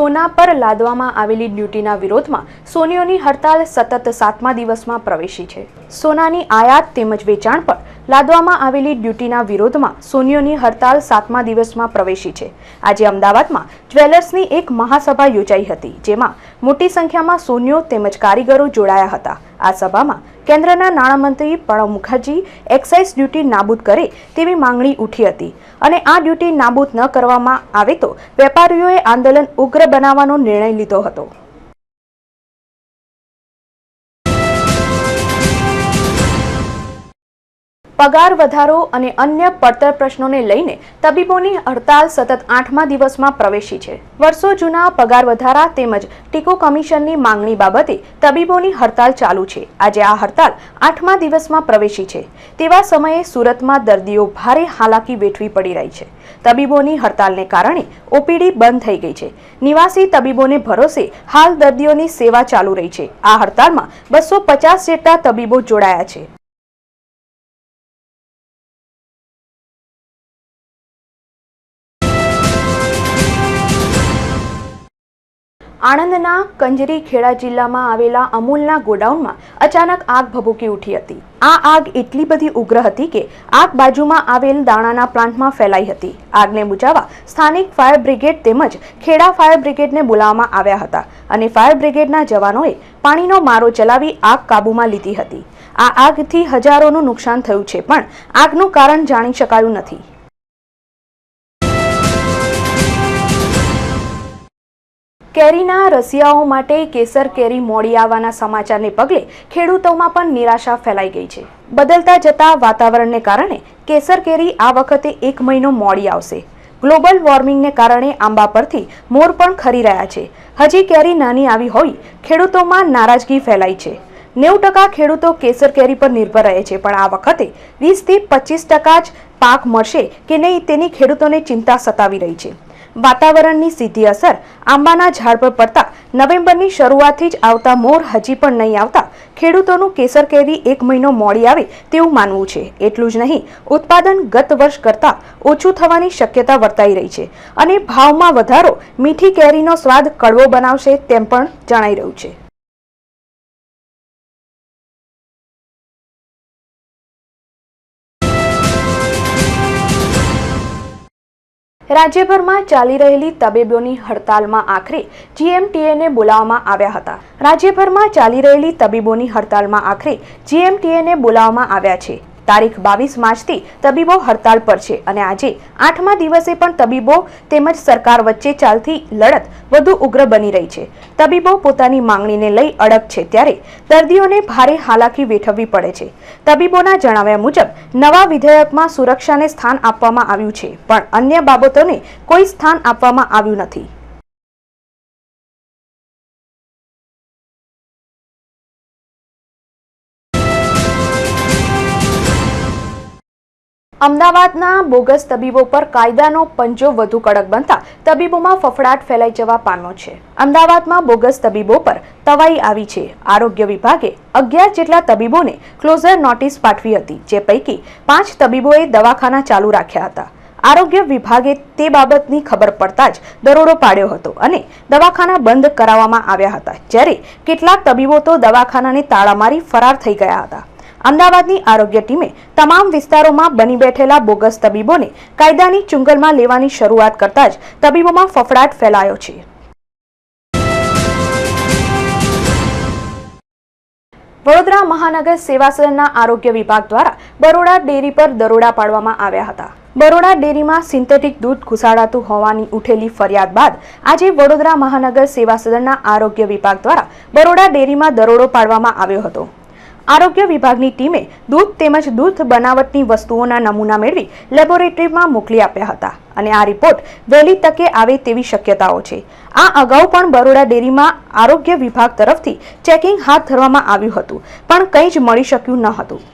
સોના પર લાદવામાં આવેલી ડ્યુટીના વિરોધમાં સોનીઓની હડતાલ સતત 7મા દિવસમાં પ્રવેશી છે। સોનાની આયાત તેમજ વેચાણ પર લાદવામાં આવેલી ડ્યુટીના વિરોધમાં સોનીઓની હડતાલ 7મા દિવસમાં પ્રવેશી છે। આજે અમદાવાદમાં જ્વેલર્સની એક મહાસભા યોજાઈ હતી, જેમાં મોટી સંખ્યામાં સોનીઓ તેમજ કારીગરો જોડાયા હતા। આ સભામાં કેન્દ્રના નાણામંત્રી પ્રણવ મુખર્જી એક્સાઇઝ ડ્યુટી નાબૂદ કરે તેવી માંગણી ઉઠી હતી અને આ ડ્યુટી નાબૂદ ન કરવામાં આવે તો વેપારીઓએ આંદોલન ઉગ્ર બનાવવાનો નિર્ણય લીધો હતો। પગાર વધારો અને અન્ય પડતર પ્રશ્નોને લઈને તબીબોની હડતાલ સતત 8મા દિવસમાં પ્રવેશી છે। વર્ષો જૂના પગાર વધારા તેમજ ટીકો કમિશનની માંગણી બાબતે તબીબોની હડતાલ ચાલુ છે। આજે આ હડતાલ 8મા દિવસમાં પ્રવેશી છે। તેવા સમયે સુરતમાં દર્દીઓ ભારે હાલાકી વેઠવી પડી રહી છે। તબીબોની હડતાલને કારણે ઓપીડી બંધ થઈ ગઈ છે। નિવાસી તબીબોને ભરોસે હાલ દર્દીઓની સેવા ચાલુ રહી છે। આ હડતાલમાં 250 જેટલા તબીબો જોડાયા છે। આણંદના કંજરીખેડા જિલ્લામાં આવેલા અમૂલના ગોડાઉનમાં અચાનક આગ ભભૂકી ઉઠી હતી। આ આગ એટલી બધી ઉગ્ર હતી કે આગ બાજુમાં આવેલ દાણાના પ્લાન્ટમાં ફેલાઈ હતી। આગને બુઝાવવા સ્થાનિક ફાયર બ્રિગેડ તેમજ ખેડા ફાયર બ્રિગેડને બોલાવવામાં આવ્યા હતા અને ફાયર બ્રિગેડના જવાનોએ પાણીનો મારો ચલાવી આગ કાબૂમાં લીધી હતી। આ આગથી હજારોનું નુકસાન થયું છે, પણ આગનું કારણ જાણી શકાયું નથી। કેરીના રસિયાઓ માટે કેસર કેરી મોડી આવવાના સમાચારને પગલે ખેડૂતોમાં પણ નિરાશા ફેલાઈ ગઈ છે। બદલતા જતા વાતાવરણને કારણે કેસર કેરી આ વખતે 1 મહિનો મોડી આવશે। ગ્લોબલ વોર્મિંગને કારણે આંબા પરથી મોર પણ ખરી રહ્યા છે। હજી કેરી નાની આવી હોય ખેડૂતોમાં નારાજગી ફેલાઈ છે। 90% ખેડૂતો કેસર કેરી પર નિર્ભર રહે છે, પણ આ વખતે 20 થી 25% જ પાક મળશે કે નહીં તેની ખેડૂતોને ચિંતા સતાવી રહી છે। વાતાવરણની સીધી અસર આંબાના ઝાડ પર પડતા નવેમ્બરની શરૂઆતથી જ આવતા મોર હજી પણ નહીં આવતા ખેડૂતોનું કેસર કેરી 1 મહિનો મોડી આવે તેવું માનવું છે। એટલું જ નહીં, ઉત્પાદન ગત વર્ષ કરતાં ઓછું થવાની શક્યતા વર્તાઈ રહી છે અને ભાવમાં વધારો મીઠી કેરીનો સ્વાદ કડવો બનાવશે તેમ પણ જણાઈ રહ્યું છે। રાજ્યભરમાં ચાલી રહેલી તબીબોની હડતાલમાં આખરે જીએમટીએને બોલાવવામાં આવ્યા હતા। રાજ્યભરમાં ચાલી રહેલી તબીબોની હડતાલમાં આખરે જીએમટીએને બોલાવવામાં આવ્યા છે। તારીખ 22 માર્ચથી તબીબો હડતાલ પર છે અને આજે 8મા દિવસે પણ તબીબો તેમજ સરકાર વચ્ચે ચાલતી લડત વધુ ઉગ્ર બની રહી છે। તબીબો પોતાની માંગણીને લઈ અડગ છે, ત્યારે દર્દીઓને ભારે હાલાકી વેઠવવી પડે છે। તબીબોના જણાવ્યા મુજબ નવા વિધેયકમાં સુરક્ષાને સ્થાન આપવામાં આવ્યું છે, પણ અન્ય બાબતોને કોઈ સ્થાન આપવામાં આવ્યું નથી। અમદાવાદના બોગસ તબીબો પર કાયદાનો પંજો વધુ કડક બનતા તબીબોમાં ફફડાટ ફેલાઈ જવા પામ્યો છે। અમદાવાદમાં બોગસ તબીબો પર તવાઈ આવી છે। આરોગ્ય વિભાગે 11 જેટલા તબીબોને ક્લોઝર નોટિસ પાઠવી હતી, જે પૈકી 5 તબીબોએ દવાખાના ચાલુ રાખ્યા હતા। આરોગ્ય વિભાગે તે બાબતની ખબર પડતા જ દરોડો પાડ્યો હતો અને દવાખાના બંધ કરાવવામાં આવ્યા હતા, જ્યારે કેટલાક તબીબો તો દવાખાનાને તાળા મારી ફરાર થઈ ગયા હતા। અમદાવાદની આરોગ્ય ટીમે તમામ વિસ્તારોમાં બની બેઠેલા બોગસ તબીબોને કાયદાની ચુંગલમાં લેવાની શરૂઆત કરતા જ તબીબોમાં ફફડાટ ફેલાયો છે। વડોદરા મહાનગર સેવા સદનના આરોગ્ય વિભાગ દ્વારા બરોડા ડેરી પર દરોડા પાડવામાં આવ્યા હતા। બરોડા ડેરીમાં સિન્થેટિક દૂધ ઘુસાડાતું હોવાની ઉઠેલી ફરિયાદ બાદ આજે વડોદરા મહાનગર સેવા સદનના આરોગ્ય વિભાગ દ્વારા બરોડા ડેરીમાં દરોડો પાડવામાં આવ્યો હતો। આરોગ્ય વિભાગની ટીમે દૂધ તેમજ દૂધ બનાવટની વસ્તુઓના નમૂના મેળવી લેબોરેટરીમાં મોકલી આપ્યા હતા અને આ રિપોર્ટ વહેલી તકે આવે તેવી શક્યતાઓ છે। આ અગાઉ પણ બરોડા ડેરીમાં આરોગ્ય વિભાગ તરફથી ચેકિંગ હાથ ધરવામાં આવ્યું હતું, પણ કંઈ જ મળી શક્યું ન હતું।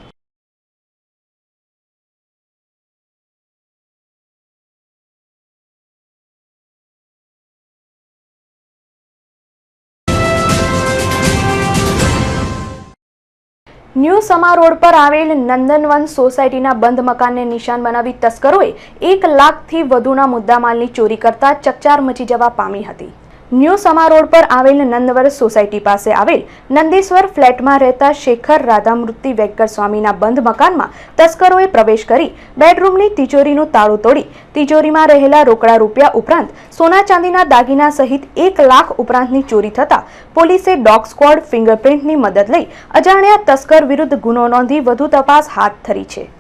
ન્યૂ સમા રોડ પર આવેલ નંદનવન સોસાયટીના બંધ મકાનને નિશાન બનાવી તસ્કરોએ 1 લાખથી વધુના મુદ્દામાલની ચોરી કરતા ચકચાર મચી જવા પામી હતી। ન્યૂ સમા રોડ પર આવેલ નંદવરસ સોસાયટી પાસે આવેલ નંદીશ્વર ફ્લેટમાં રહેતા શેખર રાધામૂર્તિ વેંકટ સ્વામીના બંધ મકાનમાં તસ્કરોએ પ્રવેશ કરી બેડરૂમની તિજોરીનું તાળું તોડી તિજોરીમાં રહેલા રોકડા રૂપિયા ઉપરાંત સોના ચાંદીના દાગીના સહિત 1 લાખ ઉપરાંતની ચોરી થતા પોલીસે ડોગ સ્ક્વોડ ફિંગરપ્રિન્ટની મદદ લઈ અજાણ્યા તસ્કર વિરુદ્ધ ગુનો નોંધી વધુ તપાસ હાથ ધરી છે.